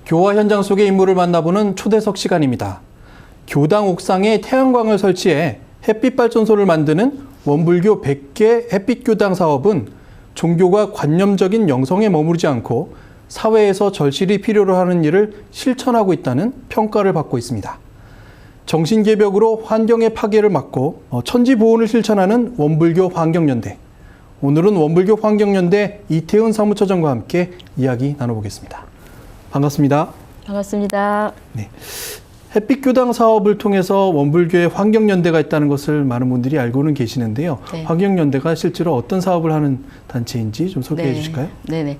교화 현장 속의 인물을 만나보는 초대석 시간입니다. 교당 옥상에 태양광을 설치해 햇빛 발전소를 만드는 원불교 100개 햇빛교당 사업은 종교가 관념적인 영성에 머무르지 않고 사회에서 절실히 필요로 하는 일을 실천하고 있다는 평가를 받고 있습니다. 정신개벽으로 환경의 파괴를 막고 천지보온을 실천하는 원불교 환경연대. 오늘은 원불교 환경연대 이태은 사무처장과 함께 이야기 나눠보겠습니다. 반갑습니다. 반갑습니다. 네. 햇빛교당 사업을 통해서 원불교의 환경연대가 있다는 것을 많은 분들이 알고는 계시는데요. 네. 환경연대가 실제로 어떤 사업을 하는 단체인지 좀 소개해 주실까요? 네네.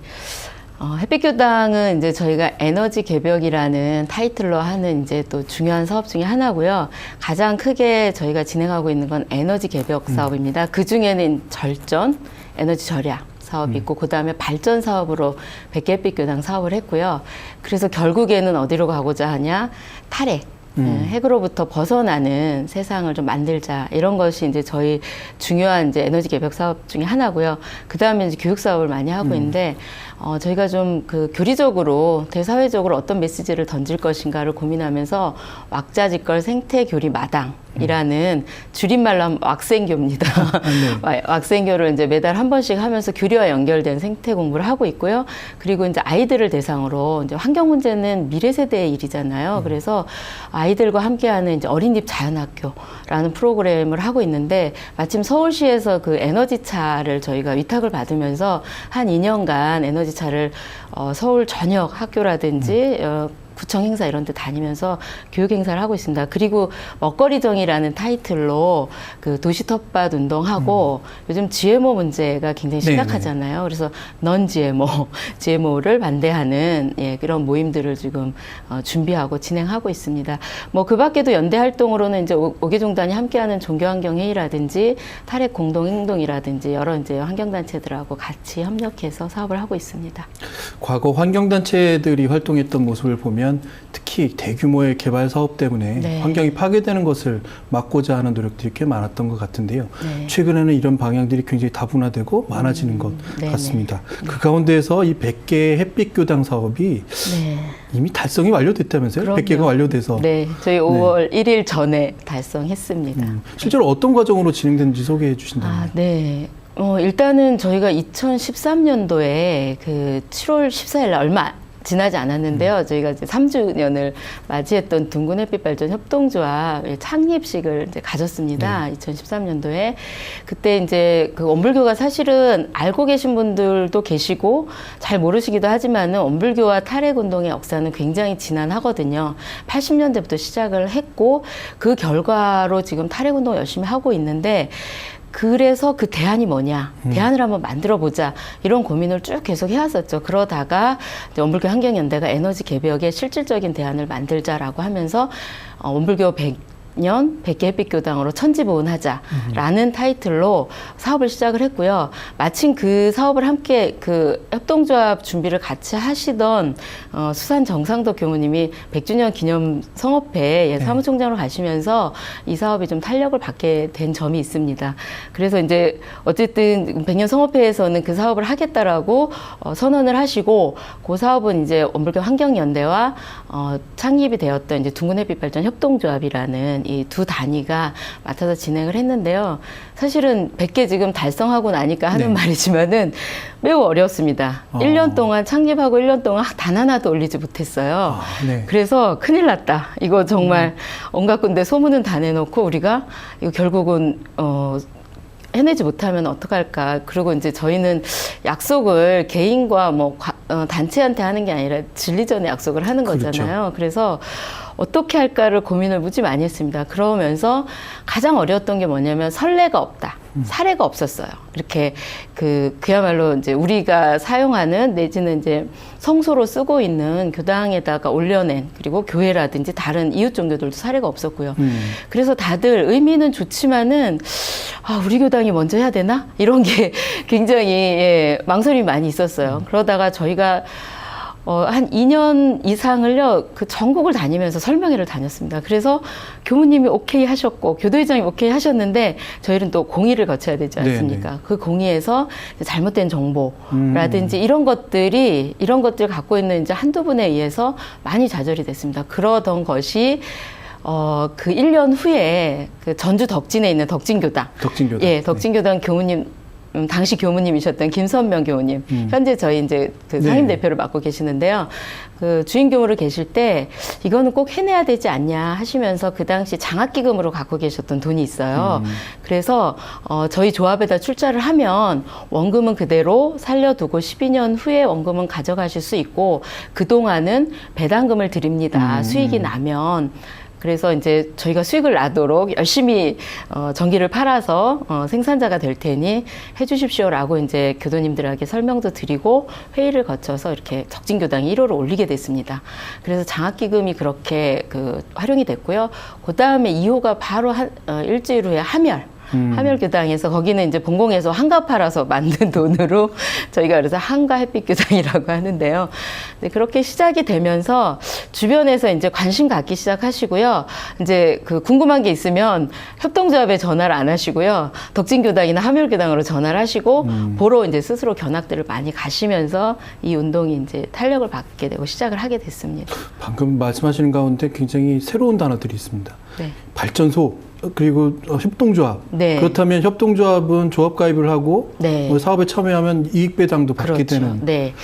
햇빛교당은 이제 저희가 에너지 개벽이라는 타이틀로 하는 이제 또 중요한 사업 중에 하나고요. 가장 크게 저희가 진행하고 있는 건 에너지 개벽 사업입니다. 그 중에는 절전, 에너지 절약 사업이 있고 그다음에 발전 사업으로 100개 햇빛교당 사업을 했고요. 그래서 결국에는 어디로 가고자 하냐? 탈핵. 핵으로부터 벗어나는 세상을 좀 만들자 이런 것이 이제 저희 중요한 이제 에너지 개벽 사업 중에 하나고요. 그 다음에 이제 교육 사업을 많이 하고 있는데 저희가 좀 그 교리적으로 대사회적으로 어떤 메시지를 던질 것인가를 고민하면서 왁자지껄 생태교리 마당이라는 줄임말로 하면 왁생교입니다. 네. 왁생교를 이제 매달 한 번씩 하면서 교리와 연결된 생태 공부를 하고 있고요. 그리고 이제 아이들을 대상으로 이제 환경 문제는 미래 세대의 일이잖아요. 그래서 아이들과 함께하는 이제 어린이집 자연학교라는 프로그램을 하고 있는데 마침 서울시에서 그 에너지차를 저희가 위탁을 받으면서 한 2년간 에너지차를 서울 전역 학교라든지 구청 행사 이런 데 다니면서 교육 행사를 하고 있습니다. 그리고 먹거리정이라는 타이틀로 그 도시 텃밭 운동하고 요즘 GMO 문제가 굉장히 심각하잖아요. 네네. 그래서 넌 GMO를 반대하는 그런 모임들을 지금 준비하고 진행하고 있습니다. 뭐 그 밖에도 연대 활동으로는 이제 5개종단이 함께하는 종교환경회의라든지 탈핵 공동행동이라든지 여러 이제 환경단체들하고 같이 협력해서 사업을 하고 있습니다. 과거 환경단체들이 활동했던 모습을 보면 특히 대규모의 개발 사업 때문에 환경이 파괴되는 것을 막고자 하는 노력들이 꽤 많았던 것 같은데요. 최근에는 이런 방향들이 굉장히 다분화되고 많아지는 것 같습니다. 그 가운데에서 이 100개 햇빛교당 사업이 이미 달성이 완료됐다면서요? 그럼요. 100개가 완료돼서. 네, 저희 5월 1일 전에 달성했습니다. 실제로 어떤 과정으로 진행됐는지 소개해 주신다면. 네. 일단은 저희가 2013년도에 그 7월 14일 날 얼마 지나지 않았는데요. 저희가 이제 3주년을 맞이했던 둥근 햇빛 발전 협동조합 창립식을 이제 가졌습니다. 2013년도에. 그때 이제 그 원불교가 사실은 알고 계신 분들도 계시고 잘 모르시기도 하지만은 원불교와 탈핵 운동의 역사는 굉장히 지난하거든요. 80년대부터 시작을 했고 그 결과로 지금 탈핵 운동 열심히 하고 있는데 그래서 그 대안이 뭐냐, 대안을 한번 만들어 보자 이런 고민을 쭉 계속 해왔었죠. 그러다가 원불교 환경연대가 에너지 개벽에 실질적인 대안을 만들자라고 하면서 원불교 100년 100개 햇빛교당으로 천지보온하자라는 타이틀로 사업을 시작을 했고요. 마침 그 사업을 함께 그 협동조합 준비를 같이 하시던 수산 정상덕 교무님이 100주년 기념 성업회 사무총장으로 가시면서 이 사업이 좀 탄력을 받게 된 점이 있습니다. 그래서 이제 어쨌든 100년 성업회에서는 그 사업을 하겠다라고 선언을 하시고 그 사업은 이제 원불교 환경연대와 창립이 되었던 이제 둥근 햇빛 발전 협동조합이라는 이 두 단위가 맡아서 진행을 했는데요. 사실은 100개 지금 달성하고 나니까 하는 말이지만은 매우 어려웠습니다. 1년 동안 창립하고 1년 동안 단 하나도 올리지 못했어요. 그래서 큰일 났다. 이거 정말 온갖 군데 소문은 다 내놓고 우리가 이거 결국은 해내지 못하면 어떡할까. 그리고 이제 저희는 약속을 개인과 뭐 단체한테 하는 게 아니라 진리전에 약속을 하는 거잖아요. 그래서 어떻게 할까를 고민을 무지 많이 했습니다. 그러면서 가장 어려웠던 게 뭐냐면 선례가 없다. 사례가 없었어요. 이렇게 그야말로 이제 우리가 사용하는 내지는 이제 성소로 쓰고 있는 교당에다가 올려낸 그리고 교회라든지 다른 이웃 종교들도 사례가 없었고요. 그래서 다들 의미는 좋지만은 우리 교당이 먼저 해야 되나? 이런 게 굉장히 망설임이 많이 있었어요. 그러다가 저희가 한 2년 이상을요, 그 전국을 다니면서 설명회를 다녔습니다. 그래서 교무님이 오케이 하셨고, 교도회장이 오케이 하셨는데, 저희는 또 공의를 거쳐야 되지 않습니까? 네네. 그 공의에서 잘못된 정보라든지 이런 것들 갖고 있는 이제 한두 분에 의해서 많이 좌절이 됐습니다. 그러던 것이 그 1년 후에 그 전주 덕진에 있는 덕진교당. 예, 덕진교당 교무님, 당시 교무님이셨던 김선명 교무님, 현재 저희 이제 그 상임 대표를 맡고 계시는데요. 그 주인 교무를 계실 때 이거는 꼭 해내야 되지 않냐 하시면서 그 당시 장학기금으로 갖고 계셨던 돈이 있어요. 그래서 저희 조합에다 출자를 하면 원금은 그대로 살려두고 12년 후에 원금은 가져가실 수 있고 그동안은 배당금을 드립니다. 수익이 나면. 그래서 이제 저희가 수익을 나도록 열심히 전기를 팔아서 생산자가 될 테니 해주십시오라고 이제 교도님들에게 설명도 드리고 회의를 거쳐서 이렇게 덕진교당이 1호를 올리게 됐습니다. 그래서 장학기금이 그렇게 활용이 됐고요. 그 다음에 2호가 바로 일주일 후에 함열교당에서 거기는 이제 본공에서 한가 팔아서 만든 돈으로 저희가 그래서 한가 햇빛교당이라고 하는데요. 네, 그렇게 시작이 되면서 주변에서 이제 관심 갖기 시작하시고요. 이제 그 궁금한 게 있으면 협동조합에 전화를 안 하시고요. 덕진교당이나 함열교당으로 전화를 하시고 보러 이제 스스로 견학들을 많이 가시면서 이 운동이 이제 탄력을 받게 되고 시작을 하게 됐습니다. 방금 말씀하시는 가운데 굉장히 새로운 단어들이 있습니다. 네. 발전소, 그리고 협동조합. 네. 그렇다면 협동조합은 조합 가입을 하고 네. 사업에 참여하면 이익 배당도 받게 그렇죠. 되는. 네.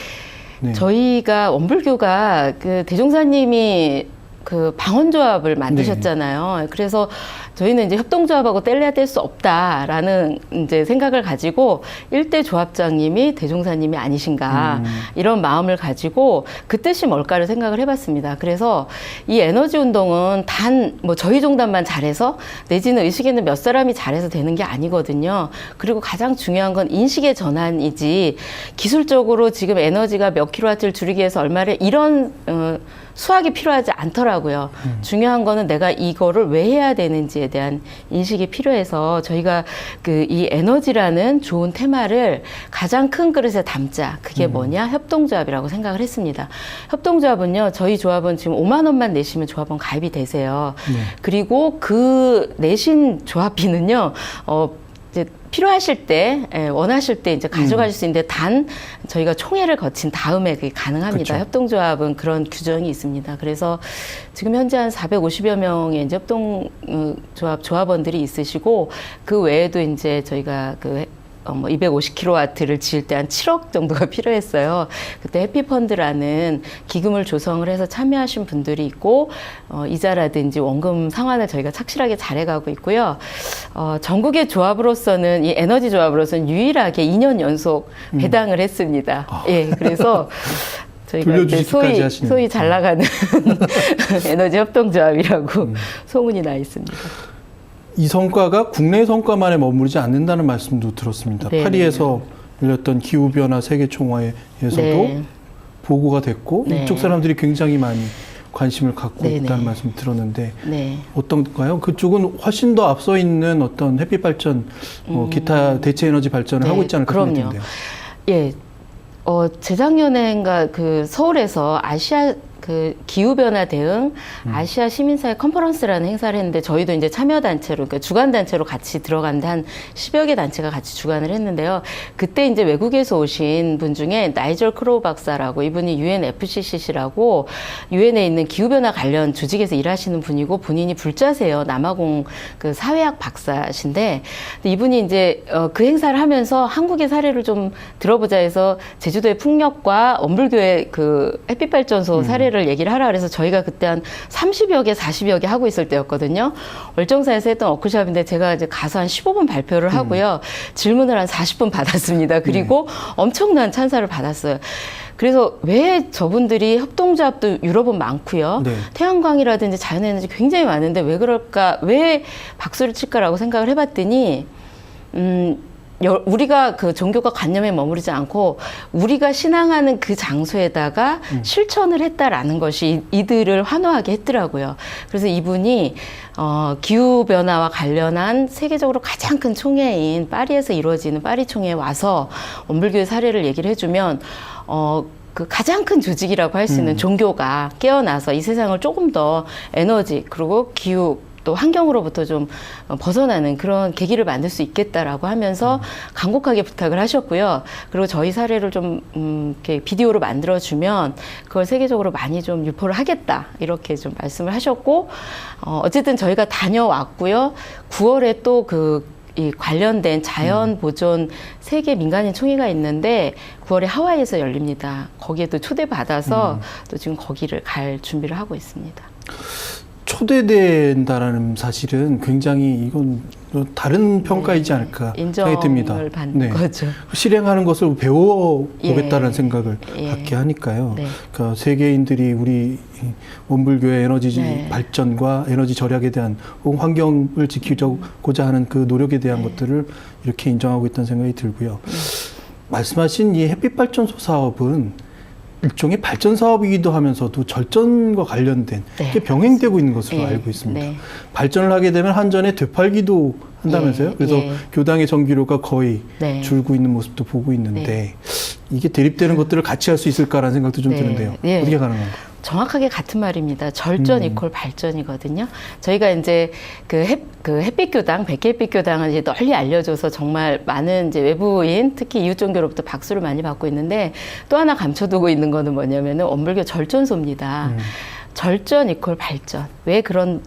네. 저희가 원불교가 그 대종사님이 그 방언조합을 만드셨잖아요. 네. 그래서 저희는 이제 협동조합하고 뗄래야 뗄 수 없다라는 이제 생각을 가지고 일대 조합장님이 대종사님이 아니신가 이런 마음을 가지고 그 뜻이 뭘까를 생각을 해봤습니다. 그래서 이 에너지 운동은 단 뭐 저희 종단만 잘해서 내지는 의식에 있는 몇 사람이 잘해서 되는 게 아니거든요. 그리고 가장 중요한 건 인식의 전환이지 기술적으로 지금 에너지가 몇 킬로와트를 줄이기 위해서 얼마를 이런 수학이 필요하지 않더라고요. 중요한 거는 내가 이거를 왜 해야 되는지에 대한 인식이 필요해서 저희가 그 이 에너지라는 좋은 테마를 가장 큰 그릇에 담자. 그게 뭐냐? 협동조합이라고 생각을 했습니다. 협동조합은요, 저희 조합은 지금 5만 원만 내시면 조합원 가입이 되세요. 그리고 그 내신 조합비는요, 이제 필요하실 때, 원하실 때 이제 가져가실 수 있는데 단 저희가 총회를 거친 다음에 그게 가능합니다. 그렇죠. 협동조합은 그런 규정이 있습니다. 그래서 지금 현재 한 450여 명의 이제 조합원들이 있으시고 그 외에도 이제 저희가 그 250kW를 지을 때 한 7억 정도가 필요했어요. 그때 해피펀드라는 기금을 조성을 해서 참여하신 분들이 있고, 이자라든지 원금 상환을 저희가 착실하게 잘해가고 있고요. 전국의 조합으로서는, 이 에너지 조합으로서는 유일하게 2년 연속 배당을 했습니다. 예, 그래서 저희가 이제 소위 잘 나가는 에너지 협동조합이라고 소문이 나 있습니다. 이 성과가 국내 성과만에 머무르지 않는다는 말씀도 들었습니다. 네. 파리에서 열렸던 기후변화 세계총회에서도 네. 보고가 됐고 네. 이쪽 사람들이 굉장히 많이 관심을 갖고 네. 있다는 말씀 들었는데 네. 어떤가요? 그쪽은 훨씬 더 앞서 있는 어떤 햇빛 발전, 기타 대체 에너지 발전을 네. 하고 있지 않을까 생각되는데요. 예, 재작년엔가 그 서울에서 아시아 그 기후변화 대응 아시아 시민사회 컨퍼런스라는 행사를 했는데 저희도 이제 참여단체로, 그러니까 주관단체로 같이 들어간데 한 10여 개 단체가 같이 주관을 했는데요. 그때 이제 외국에서 오신 분 중에 나이절 크로우 박사라고 이분이 UNFCCC라고 유엔에 있는 기후변화 관련 조직에서 일하시는 분이고 본인이 불자세요. 남아공 그 사회학 박사신데 이분이 이제 그 행사를 하면서 한국의 사례를 좀 들어보자 해서 제주도의 풍력과 원불교의 그 햇빛발전소 사례를 얘기를 하라 그래서 저희가 그때 한 30여 개, 40여 개 하고 있을 때였거든요. 월정사에서 했던 워크숍인데 제가 이제 가서 한 15분 발표를 하고요. 질문을 한 40분 받았습니다. 그리고 엄청난 찬사를 받았어요. 그래서 왜 저분들이 협동조합도 유럽은 많고요. 네. 태양광이라든지 자연에너지 굉장히 많은데 왜 그럴까, 왜 박수를 칠까라고 생각을 해봤더니 우리가 그 종교가 관념에 머무르지 않고 우리가 신앙하는 그 장소에다가 실천을 했다라는 것이 이들을 환호하게 했더라고요. 그래서 이분이 기후변화와 관련한 세계적으로 가장 큰 총회인 파리에서 이루어지는 파리 총회에 와서 원불교의 사례를 얘기를 해주면 그 가장 큰 조직이라고 할 수 있는 종교가 깨어나서 이 세상을 조금 더 에너지 그리고 기후 또 환경으로부터 좀 벗어나는 그런 계기를 만들 수 있겠다라고 하면서 간곡하게 부탁을 하셨고요. 그리고 저희 사례를 좀 이렇게 비디오로 만들어주면 그걸 세계적으로 많이 좀 유포를 하겠다 이렇게 좀 말씀을 하셨고 어쨌든 저희가 다녀왔고요. 9월에 또 이 관련된 자연 보존 세계 민간인 총회가 있는데 9월에 하와이에서 열립니다. 거기에 또 초대받아서 또 지금 거기를 갈 준비를 하고 있습니다. 초대된다라는 사실은 굉장히 이건 다른 평가이지 않을까 생각이 듭니다. 인정을 받는 거죠. 실행하는 것을 배워보겠다는 예. 생각을 예. 갖게 하니까요. 네. 그러니까 세계인들이 우리 원불교의 에너지 네. 발전과 에너지 절약에 대한 혹은 환경을 지키고자 하는 그 노력에 대한 것들을 이렇게 인정하고 있다는 생각이 들고요. 말씀하신 이 햇빛발전소 사업은 일종의 발전 사업이기도 하면서도 절전과 관련된 네. 게 병행되고 있는 것으로 네. 알고 있습니다. 네. 발전을 하게 되면 한전에 되팔기도 한다면서요? 예. 그래서 예. 교당의 전기료가 거의 네. 줄고 있는 모습도 보고 있는데 네. 이게 대립되는 것들을 같이 할 수 있을까라는 생각도 좀 네. 드는데요. 예. 어떻게 가능한가요? 정확하게 같은 말입니다. 절전 이퀄 발전이거든요. 저희가 이제 그 햇빛교당, 백혜햇빛교당은 이제 널리 알려져서 정말 많은 이제 외부인, 특히 이웃 종교로부터 박수를 많이 받고 있는데 또 하나 감춰두고 있는 거는 뭐냐면은 원불교 절전소입니다. 절전 이퀄 발전. 왜 그런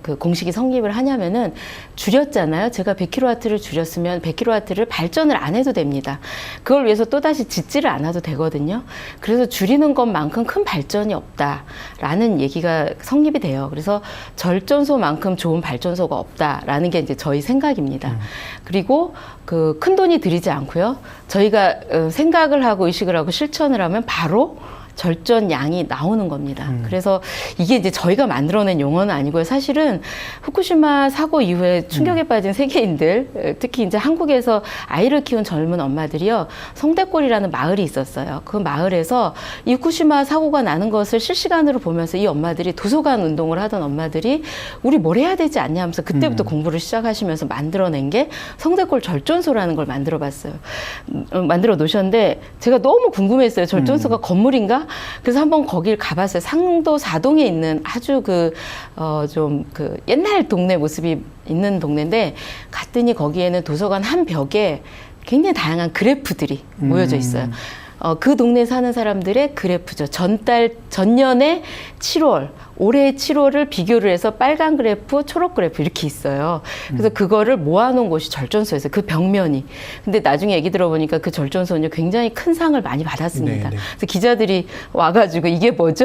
그 공식이 성립을 하냐면은 줄였잖아요. 제가 100kW를 줄였으면 100kW를 발전을 안 해도 됩니다. 그걸 위해서 또다시 짓지를 않아도 되거든요. 그래서 줄이는 것만큼 큰 발전이 없다라는 얘기가 성립이 돼요. 그래서 절전소만큼 좋은 발전소가 없다라는 게 이제 저희 생각입니다. 그리고 그 큰 돈이 들이지 않고요. 저희가 생각을 하고 의식을 하고 실천을 하면 바로 절전량이 나오는 겁니다. 그래서 이게 이제 저희가 만들어낸 용어는 아니고요. 사실은 후쿠시마 사고 이후에 충격에 빠진 세계인들, 특히 이제 한국에서 아이를 키운 젊은 엄마들이요. 성대골이라는 마을이 있었어요. 그 마을에서 이 후쿠시마 사고가 나는 것을 실시간으로 보면서 이 엄마들이 도서관 운동을 하던 엄마들이 우리 뭘 해야 되지 않냐 하면서 그때부터 공부를 시작하시면서 만들어낸 게 성대골 절전소라는 걸 만들어 봤어요. 만들어 놓으셨는데 제가 너무 궁금했어요. 절전소가 건물인가? 그래서 한번 거길 가봤어요. 상도 사동에 있는 아주 좀 옛날 동네 모습이 있는 동네인데 갔더니 거기에는 도서관 한 벽에 굉장히 다양한 그래프들이 모여져 있어요. 그 동네에 사는 사람들의 그래프죠. 전년에 7월, 올해의 7월을 비교를 해서 빨간 그래프, 초록 그래프 이렇게 있어요. 그래서 그거를 모아놓은 곳이 절전소였어요. 그 벽면이. 근데 나중에 얘기 들어보니까 그 절전소는 굉장히 큰 상을 많이 받았습니다. 네, 네. 그래서 기자들이 와가지고 이게 뭐죠?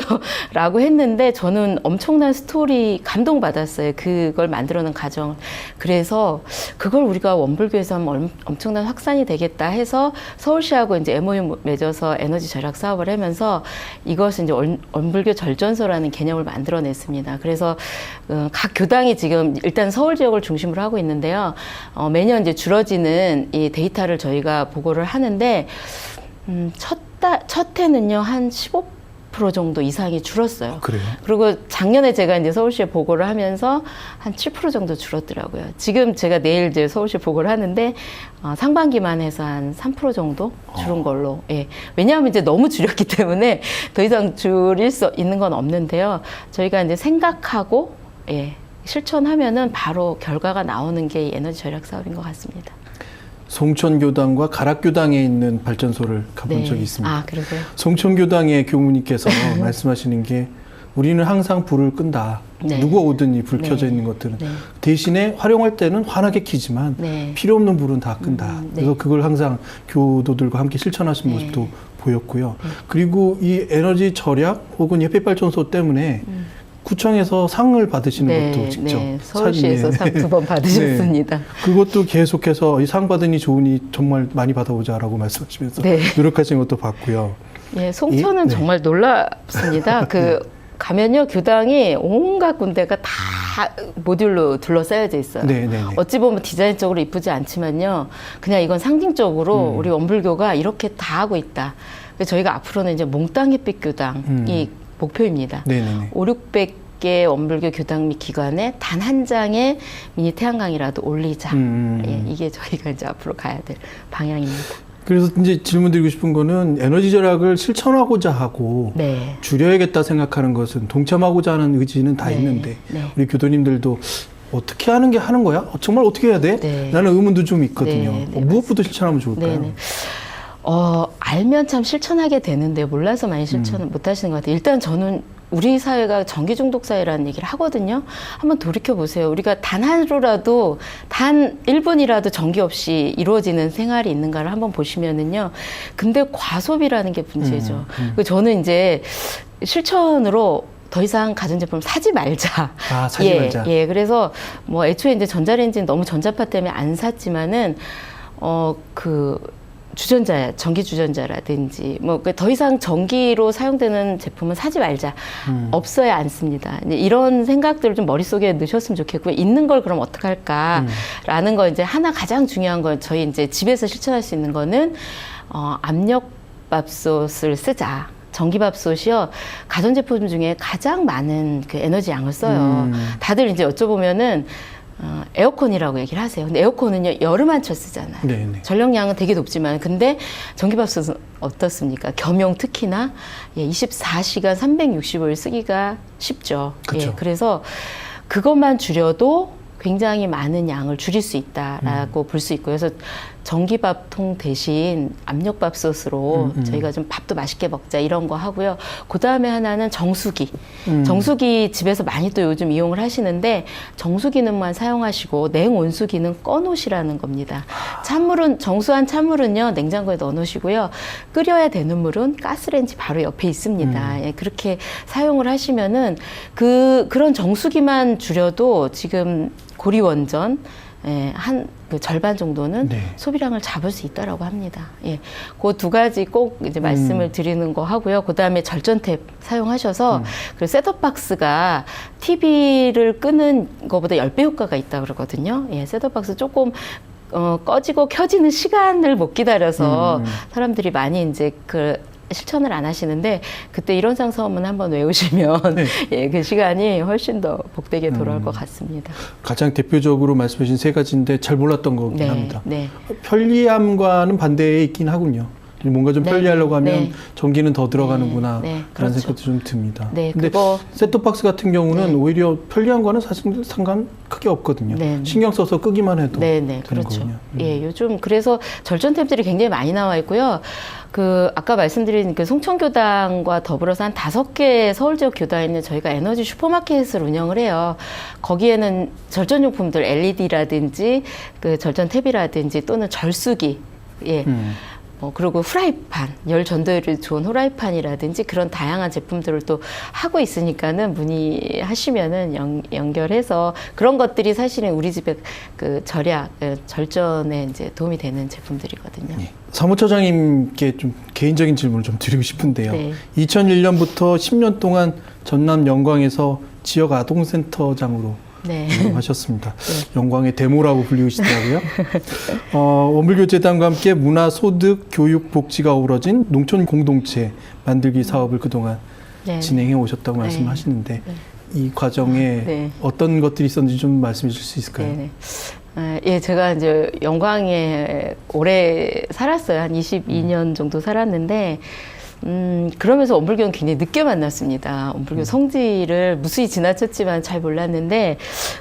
라고 했는데 저는 엄청난 스토리 감동받았어요. 그걸 만들어낸 과정을. 그래서 그걸 우리가 원불교에서 하면 엄청난 확산이 되겠다 해서 서울시하고 이제 MOU 맺어서 에너지 절약 사업을 하면서 이것은 이제 원불교 절전소라는 개념을 만들어냈습니다. 그래서 각 교당이 지금 일단 서울 지역을 중심으로 하고 있는데요. 매년 이제 줄어지는 이 데이터를 저희가 보고를 하는데 첫 해는요 한 15% 정도 이상이 줄었어요. 그래요? 그리고 작년에 제가 이제 서울시에 보고를 하면서 한 7% 정도 줄었더라고요. 지금 제가 내일 이제 서울시 보고를 하는데 상반기만 해서 한 3% 정도 줄은 걸로. 예. 왜냐하면 이제 너무 줄였기 때문에 더 이상 줄일 수 있는 건 없는데요. 저희가 이제 생각하고 실천하면은 바로 결과가 나오는 게 이 에너지 절약 사업인 것 같습니다. 송천교당과 가락교당에 있는 발전소를 가본 적이 있습니다. 아, 그러세요? 송천교당의 교무님께서 말씀하시는 게 우리는 항상 불을 끈다. 네. 누가 오든 이 불 켜져 네. 있는 것들은 네. 대신에 활용할 때는 환하게 켜지만 네. 필요 없는 불은 다 끈다. 네. 그래서 그걸 항상 교도들과 함께 실천하신 네. 모습도 보였고요. 그리고 이 에너지 절약 혹은 햇빛 발전소 때문에 구청에서 상을 받으시는 것도 직접 서울시에서 상 2번 받으셨습니다. 네. 그것도 계속해서 이 상 받으니 좋으니 정말 많이 받아보자라고 말씀하시면서 네. 노력하시는 것도 봤고요. 예, 송천은 네. 정말 놀랍습니다. 가면요, 교당이 온갖 군데가 다 모듈로 둘러싸여져 있어요. 네, 네, 네. 어찌 보면 디자인적으로 이쁘지 않지만요, 그냥 이건 상징적으로 우리 원불교가 이렇게 다 하고 있다. 그래서 저희가 앞으로는 이제 몽땅 햇빛 교당이 목표입니다. 네, 네, 네. 500-600개 원불교 교당 및 기관에 단 한 장의 미니 태양광이라도 올리자. 예, 이게 저희가 이제 앞으로 가야 될 방향입니다. 그래서 이제 질문 드리고 싶은 거는 에너지 절약을 실천하고자 하고 네. 줄여야겠다 생각하는 것은 동참하고자 하는 의지는 다 네. 있는데 네. 우리 교도님들도 어떻게 하는 게 하는 거야? 정말 어떻게 해야 돼? 네. 라는 의문도 좀 있거든요. 네, 네, 무엇부터 실천하면 좋을까요? 네네. 알면 참 실천하게 되는데 몰라서 많이 실천을 못 하시는 것 같아요. 일단 저는 우리 사회가 전기 중독 사회라는 얘기를 하거든요. 한번 돌이켜 보세요. 우리가 단 하루라도 단 1분이라도 전기 없이 이루어지는 생활이 있는가를 한번 보시면은요. 근데 과소비라는 게 문제죠. 저는 이제 실천으로 더 이상 가전제품을 사지 말자. 사지 말자. 예. 그래서 뭐 애초에 이제 전자레인지는 너무 전자파 때문에 안 샀지만은 주전자, 전기 주전자라든지 뭐 더 이상 전기로 사용되는 제품은 사지 말자. 없어야 안 씁니다. 이제 이런 생각들을 좀 머릿속에 넣으셨으면 좋겠고요. 있는 걸 그럼 어떡할까라는 거 이제 하나 가장 중요한 건 저희 이제 집에서 실천할 수 있는 거는 압력밥솥을 쓰자. 전기밥솥이요, 가전제품 중에 가장 많은 그 에너지 양을 써요. 다들 이제 여쭤보면은, 에어컨이라고 얘기를 하세요. 근데 에어컨은요, 여름 한철 쓰잖아요. 네네. 전력량은 되게 높지만, 근데 전기밥솥은 어떻습니까? 겸용 특히나, 24시간 365일 쓰기가 쉽죠. 그쵸. 그래서 그것만 줄여도 굉장히 많은 양을 줄일 수 있다라고 볼 수 있고요. 그래서 전기밥통 대신 압력밥솥으로 저희가 좀 밥도 맛있게 먹자 이런 거 하고요. 그 다음에 하나는 정수기. 정수기 집에서 많이 또 요즘 이용을 하시는데 정수기는만 사용하시고 냉온수기는 꺼놓으시라는 겁니다. 찬물은 정수한 찬물은요 냉장고에 넣어놓으시고요. 끓여야 되는 물은 가스레인지 바로 옆에 있습니다. 예, 그렇게 사용을 하시면은 그런 정수기만 줄여도 지금 고리원전 그 절반 정도는 네. 소비량을 잡을 수 있다라고 합니다. 예, 그 두 가지 꼭 이제 말씀을 드리는 거 하고요. 그 다음에 절전탭 사용하셔서 그 셋톱박스가 TV를 끄는 것보다 10배 효과가 있다 그러거든요. 예, 셋톱박스 조금 꺼지고 켜지는 시간을 못 기다려서 사람들이 많이 이제 실천을 안 하시는데 그때 이런 상서문 한번 외우시면 네. 예, 그 시간이 훨씬 더 복되게 돌아올 것 같습니다. 가장 대표적으로 말씀해 주신 세 가지인데 잘 몰랐던 거긴 합니다. 네. 편리함과는 반대에 있긴 하군요. 뭔가 좀 네, 편리하려고 하면 네. 전기는 더 들어가는구나 네, 그런 그렇죠. 생각도 좀 듭니다. 네, 근데 셋톱박스 같은 경우는 네. 오히려 편리함과는 사실 상관 크게 없거든요. 네. 신경 써서 끄기만 해도 네, 되는 그렇죠. 거군요. 예, 요즘 그래서 절전탭들이 굉장히 많이 나와 있고요. 아까 말씀드린 그 송천교당과 더불어서 한 5개 서울 지역 교당에는 저희가 에너지 슈퍼마켓을 운영을 해요. 거기에는 절전용품들 LED라든지 그 절전탭이라든지 또는 절수기, 예. 그리고 후라이판, 열 전도율이 좋은 후라이판이라든지 그런 다양한 제품들을 또 하고 있으니까는 문의하시면은 연결해서 그런 것들이 사실은 우리 집에 그 절전에 이제 도움이 되는 제품들이거든요. 네. 사무처장님께 좀 개인적인 질문을 좀 드리고 싶은데요. 네. 2001년부터 10년 동안 전남 영광에서 지역 아동센터장으로 네. 하셨습니다. 영광의 데모라고 불리시더라고요. 원불교재단과 함께 문화, 소득, 교육, 복지가 어우러진 농촌 공동체 만들기 사업을 그동안 네. 진행해 오셨다고 말씀하시는데 이 과정에 네. 어떤 것들이 있었는지 좀 말씀해 주실 수 있을까요? 네. 예, 제가 이제 영광에 오래 살았어요. 한 22년 정도 살았는데, 그러면서 원불교는 굉장히 늦게 만났습니다. 원불교 성지를 무수히 지나쳤지만 잘 몰랐는데,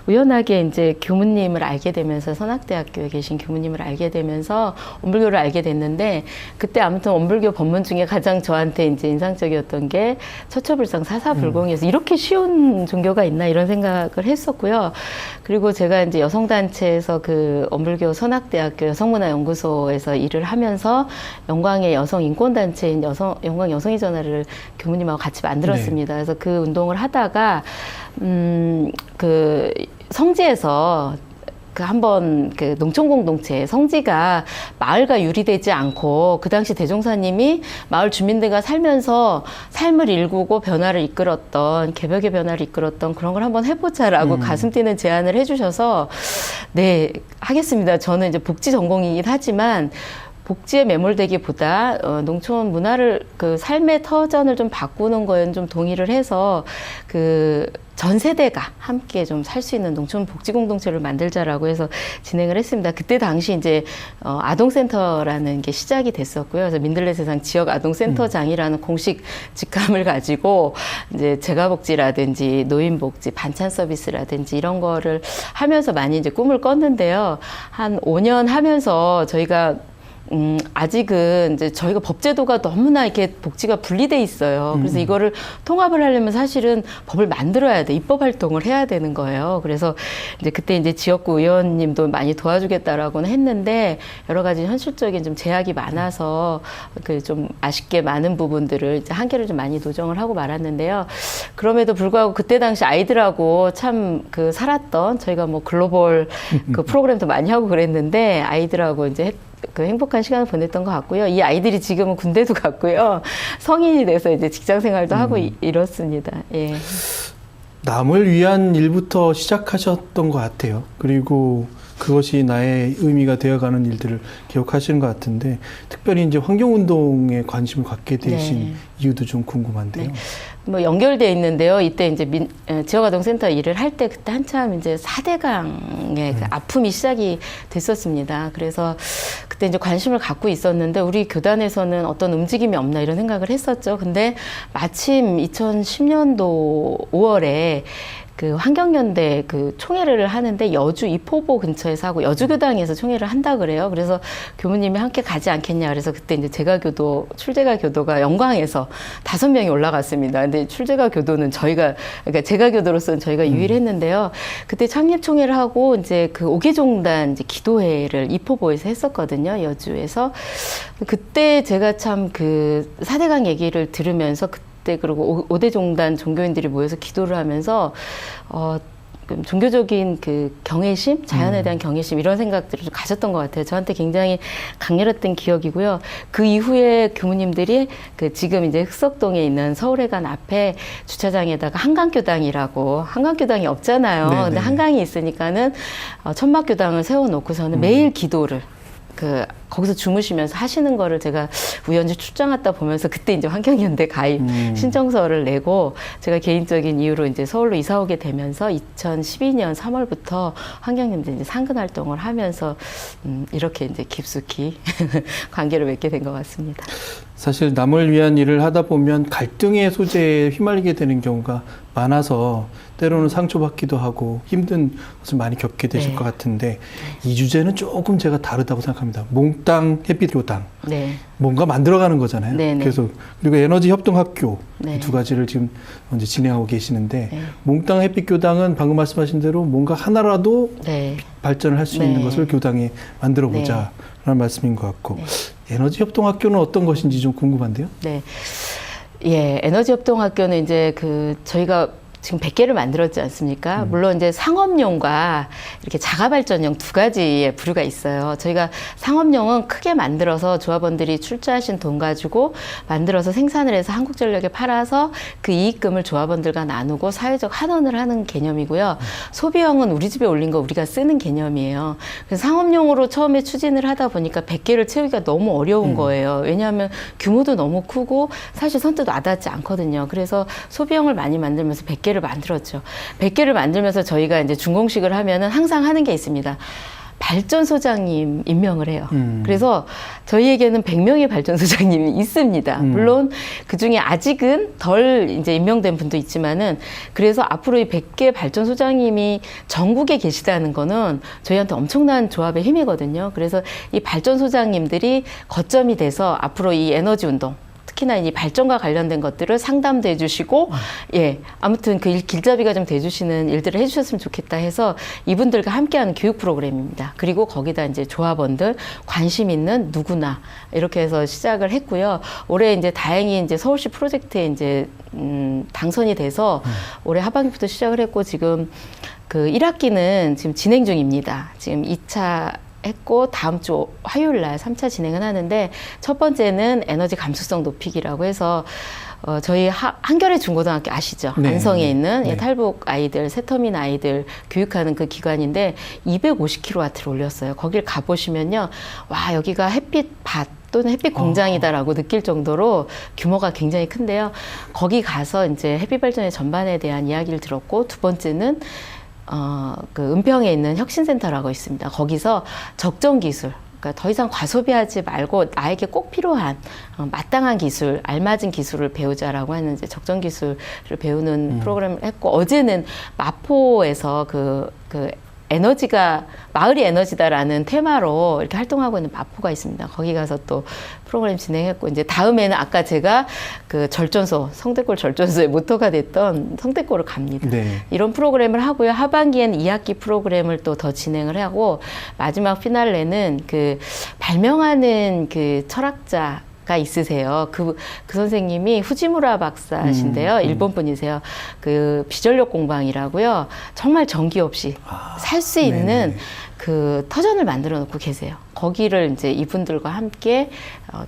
우연하게 이제 교무님을 알게 되면서, 선악대학교에 계신 교무님을 알게 되면서 원불교를 알게 됐는데, 그때 아무튼 원불교 법문 중에 가장 저한테 이제 인상적이었던 게 처처불상 사사불공이어서 이렇게 쉬운 종교가 있나 이런 생각을 했었고요. 그리고 제가 이제 여성단체에서 그 원불교 선악대학교 여성문화연구소에서 일을 하면서 영광의 여성인권단체인 영광 여성의 전화를 교무님하고 같이 만들었습니다. 그래서 그 운동을 하다가 그 성지에서 한번 그 농촌공동체 성지가 마을과 유리되지 않고 그 당시 대종사님이 마을 주민들과 살면서 삶을 일구고 변화를 이끌었던 개벽의 변화를 이끌었던 그런 걸 한번 해보자라고 가슴 뛰는 제안을 해주셔서 네 하겠습니다. 저는 이제 복지 전공이긴 하지만 복지에 매몰되기보다 농촌 문화를 그 삶의 터전을 좀 바꾸는 거에는 좀 동의를 해서 그 전 세대가 함께 좀 살 수 있는 농촌 복지 공동체를 만들자라고 해서 진행을 했습니다. 그때 당시 이제 아동센터라는 게 시작이 됐었고요. 그래서 민들레 세상 지역 아동센터장이라는 공식 직함을 가지고 이제 재가복지라든지 노인복지, 반찬 서비스라든지 이런 거를 하면서 많이 이제 꿈을 꿨는데요. 한 5년 하면서 저희가 아직은 이제 저희가 법제도가 너무나 이렇게 복지가 분리돼 있어요. 그래서 이거를 통합을 하려면 사실은 법을 만들어야 돼. 입법 활동을 해야 되는 거예요. 그래서 이제 그때 이제 지역구 의원님도 많이 도와주겠다라고는 했는데 여러 가지 현실적인 좀 제약이 많아서 그 좀 아쉽게 많은 부분들을 이제 한계를 좀 많이 노정을 하고 말았는데요. 그럼에도 불구하고 그때 당시 아이들하고 참 그 살았던 저희가 뭐 글로벌 그 프로그램도 많이 하고 그랬는데 아이들하고 이제 그 행복한 시간을 보냈던 것 같고요. 이 아이들이 지금은 군대도 갔고요. 성인이 돼서 이제 직장 생활도 하고 이렇습니다. 예. 남을 위한 일부터 시작하셨던 것 같아요. 그리고 그것이 나의 의미가 되어가는 일들을 기억하시는 것 같은데 특별히 이제 환경운동에 관심을 갖게 되신 네. 이유도 좀 궁금한데요. 네. 뭐 연결돼 있는데요. 이때 이제 지역아동센터 일을 할 때 그때 한참 이제 4대강의 그 아픔이 시작이 됐었습니다. 그래서 그때 이제 관심을 갖고 있었는데 우리 교단에서는 어떤 움직임이 없나 이런 생각을 했었죠. 근데 마침 2010년도 5월에 그 환경연대 그 총회를 하는데 여주 이포보 근처에서 하고 여주교당에서 총회를 한다 그래요. 그래서 교무님이 함께 가지 않겠냐. 그래서 그때 이제 출제가 교도가 영광에서 5명이 올라갔습니다. 근데 출제가 교도는 그러니까 제가 교도로서는 저희가 유일했는데요. 그때 창립 총회를 하고 이제 그 5개종단 이제 기도회를 이포보에서 했었거든요. 여주에서. 그때 제가 참 그 4대강 얘기를 들으면서 그리고 5대 종단 종교인들이 모여서 기도를 하면서 종교적인 그 경외심, 자연에 대한 경외심 이런 생각들을 좀 가졌던 것 같아요. 저한테 굉장히 강렬했던 기억이고요. 그 이후에 교무님들이 그 지금 이제 흑석동에 있는 서울회관 앞에 주차장에다가 한강교당이라고 한강교당이 없잖아요. 네네. 근데 한강이 있으니까는 천막교당을 세워놓고서는 매일 기도를 거기서 주무시면서 하시는 거를 제가 우연히 출장 갔다 보면서 그때 이제 환경연대 가입 신청서를 내고 제가 개인적인 이유로 이제 서울로 이사 오게 되면서 2012년 3월부터 환경연대 이제 상근 활동을 하면서 이렇게 이제 깊숙이 관계를 맺게 된 것 같습니다. 사실 남을 위한 일을 하다 보면 갈등의 소재에 휘말리게 되는 경우가 많아서 때로는 상처받기도 하고 힘든 것을 많이 겪게 되실 네. 것 같은데 이 주제는 조금 제가 다르다고 생각합니다. 몽땅 햇빛교당. 네. 뭔가 만들어가는 거잖아요. 네네. 그래서 그리고 에너지 협동학교 네. 이 두 가지를 지금 현재 진행하고 계시는데 네. 몽땅 햇빛교당은 방금 말씀하신 대로 뭔가 하나라도 네. 발전을 할 수 네. 있는 것을 교당에 만들어 보자라는 말씀인 것 같고 네. 에너지 협동학교는 어떤 것인지 좀 궁금한데요. 네. 예, 에너지 협동학교는 이제 저희가 지금 100개를 만들었지 않습니까? 물론 이제 상업용과 이렇게 자가발전용 두 가지의 부류가 있어요. 저희가 상업용은 크게 만들어서 조합원들이 출자하신 돈 가지고 만들어서 생산을 해서 한국전력에 팔아서 그 이익금을 조합원들과 나누고 사회적 환원을 하는 개념이고요. 소비용은 우리 집에 올린 거 우리가 쓰는 개념이에요. 그래서 상업용으로 처음에 추진을 하다 보니까 100개를 채우기가 너무 어려운 거예요. 왜냐하면 규모도 너무 크고 사실 선뜻 와닿지 않거든요. 그래서 소비용을 많이 만들면서 100개를 만들었죠. 100개를 만들면서 저희가 이제 준공식을 하면은 항상 하는 게 있습니다. 발전소장님 임명을 해요. 그래서 저희에게는 100명의 발전소장님이 있습니다. 물론 그 중에 아직은 덜 이제 임명된 분도 있지만은 그래서 앞으로 이 100개 발전소장님이 전국에 계시다는 거는 저희한테 엄청난 조합의 힘이거든요. 그래서 이 발전소장님들이 거점이 돼서 앞으로 이 에너지 운동 특히나 이 발전과 관련된 것들을 상담도 해주시고, 예, 아무튼 그 길잡이가 좀 돼주시는 일들을 해주셨으면 좋겠다 해서 이분들과 함께하는 교육 프로그램입니다. 그리고 거기다 이제 조합원들, 관심 있는 누구나 이렇게 해서 시작을 했고요. 올해 이제 다행히 이제 서울시 프로젝트에 이제 당선이 돼서 올해 하반기부터 시작을 했고 지금 그 1학기는 지금 진행 중입니다. 지금 2차 했고 다음 주 화요일 날 3차 진행을 하는데 첫 번째는 에너지 감수성 높이기라고 해서 저희 한겨레 중고등학교 아시죠? 네. 안성에 있는 네. 탈북 아이들, 세터민 아이들 교육하는 그 기관인데 250kW를 올렸어요. 거길 가보시면요. 와, 여기가 햇빛 밭 또는 햇빛 공장이다라고 느낄 정도로 규모가 굉장히 큰데요. 거기 가서 이제 햇빛 발전의 전반에 대한 이야기를 들었고, 두 번째는 그 은평에 있는 혁신센터라고 있습니다. 거기서 적정 기술, 그러니까 더 이상 과소비하지 말고 나에게 꼭 필요한 마땅한 기술, 알맞은 기술을 배우자라고 하는 이제 적정 기술을 배우는 프로그램을 했고, 어제는 마포에서 그 에너지가 마을이 에너지다라는 테마로 이렇게 활동하고 있는 마포가 있습니다. 거기 가서 또 프로그램 진행했고, 이제 다음에는 아까 제가 그 절전소, 성대골 절전소의 모토가 됐던 성대골을 갑니다. 네. 이런 프로그램을 하고요. 하반기에는 2학기 프로그램을 또 더 진행을 하고, 마지막 피날레는 그 발명하는 그 철학자 가 있으세요. 그 선생님이 후지무라 박사신데요. 일본 분이세요. 그 비전력 공방이라고요. 정말 전기 없이 살 수 있는 네네. 그 터전을 만들어 놓고 계세요. 거기를 이제 이분들과 함께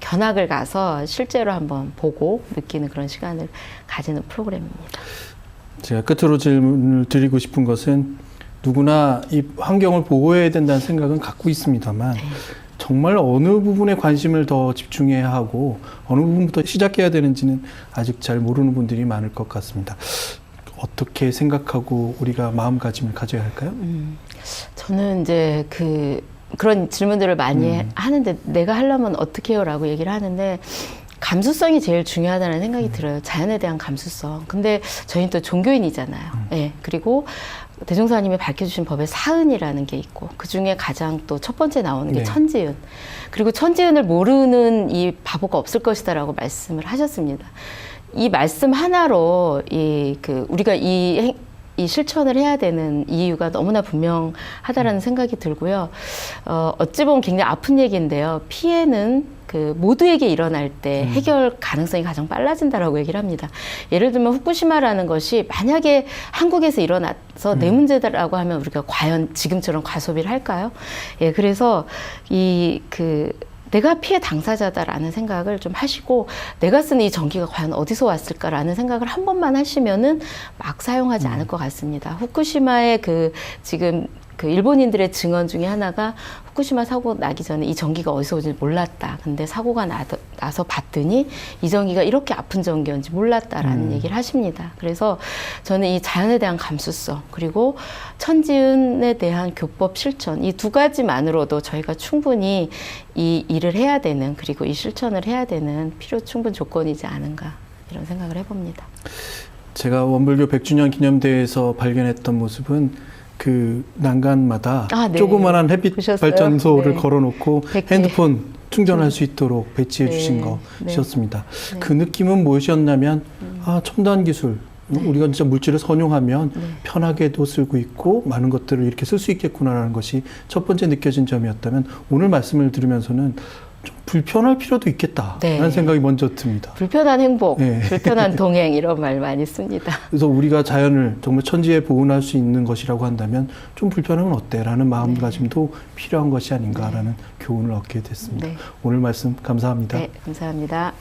견학을 가서 실제로 한번 보고 느끼는 그런 시간을 가지는 프로그램입니다. 제가 끝으로 질문을 드리고 싶은 것은, 누구나 이 환경을 보호해야 된다는 생각은 갖고 있습니다만, 네. 정말 어느 부분에 관심을 더 집중해야 하고 어느 부분부터 시작해야 되는지는 아직 잘 모르는 분들이 많을 것 같습니다. 어떻게 생각하고 우리가 마음가짐을 가져야 할까요? 저는 이제 그런 질문들을 많이 하는데, 내가 하려면 어떻게 해요? 라고 얘기를 하는데, 감수성이 제일 중요하다는 생각이 들어요. 자연에 대한 감수성. 근데 저희는 또 종교인이잖아요. 예. 그리고 대종사님이 밝혀주신 법에 사은이라는 게 있고, 그 중에 가장 또 첫 번째 나오는 게 네. 천지은. 그리고 천지은을 모르는 이 바보가 없을 것이다라고 말씀을 하셨습니다. 이 말씀 하나로 우리가 이 실천을 해야 되는 이유가 너무나 분명하다라는 생각이 들고요. 어찌 보면 굉장히 아픈 얘기인데요. 피해는 그 모두에게 일어날 때 해결 가능성이 가장 빨라진다라고 얘기를 합니다. 예를 들면 후쿠시마라는 것이 만약에 한국에서 일어나서 내 문제다라고 하면 우리가 과연 지금처럼 과소비를 할까요? 예, 그래서 내가 피해 당사자다라는 생각을 좀 하시고, 내가 쓰는 이 전기가 과연 어디서 왔을까라는 생각을 한 번만 하시면은 막 사용하지 않을 것 같습니다. 후쿠시마의 지금 일본인들의 증언 중에 하나가, 후쿠시마 사고 나기 전에 이 전기가 어디서 오는지 몰랐다. 근데 사고가 나서 봤더니 이 전기가 이렇게 아픈 전기였는지 몰랐다라는 얘기를 하십니다. 그래서 저는 이 자연에 대한 감수성, 그리고 천지은에 대한 교법 실천, 이 두 가지만으로도 저희가 충분히 이 일을 해야 되는, 그리고 이 실천을 해야 되는 필요 충분 조건이지 않은가, 이런 생각을 해봅니다. 제가 원불교 100주년 기념대회에서 발견했던 모습은, 그 난간마다 네. 조그만한 햇빛 보셨어요? 발전소를 네. 걸어놓고 100개. 핸드폰 충전할 수 있도록 배치해 네. 주신 네. 것이었습니다. 네. 그 느낌은 무엇이었냐면, 첨단 기술, 우리가 진짜 물질을 선용하면 편하게도 쓰고 있고 많은 것들을 이렇게 쓸 수 있겠구나라는 것이 첫 번째 느껴진 점이었다면, 오늘 말씀을 들으면서는 좀 불편할 필요도 있겠다라는 네. 생각이 먼저 듭니다. 불편한 행복, 네. 불편한 동행, 이런 말 많이 씁니다. 그래서 우리가 자연을 정말 천지에 보존할 수 있는 것이라고 한다면 좀 불편하면 어때? 라는 마음가짐도 필요한 것이 아닌가라는 교훈을 얻게 됐습니다. 네. 오늘 말씀 감사합니다. 네, 감사합니다.